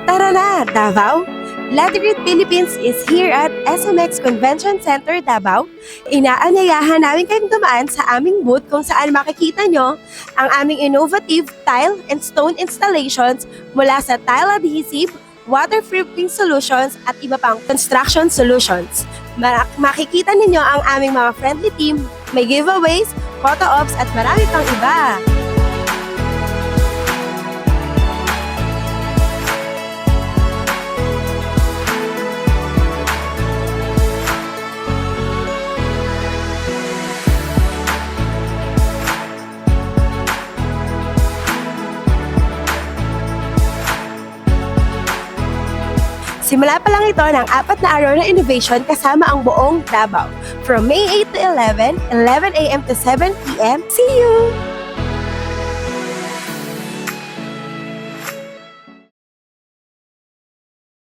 Tara na, Davao! Latitude Philippines is here at SMX Convention Center, Davao. Inaanyayahan namin kayong dumaan sa aming booth kung saan makikita nyo ang aming innovative tile and stone installations mula sa tile adhesive, waterproofing solutions at iba pang construction solutions. Makikita ninyo ang aming mga friendly team, may giveaways, photo ops at marami pang iba. Simula pa lang ito ng 4 na araw na innovation kasama ang buong Davao. From May 8 to 11, 11 a.m. to 7 p.m. See you!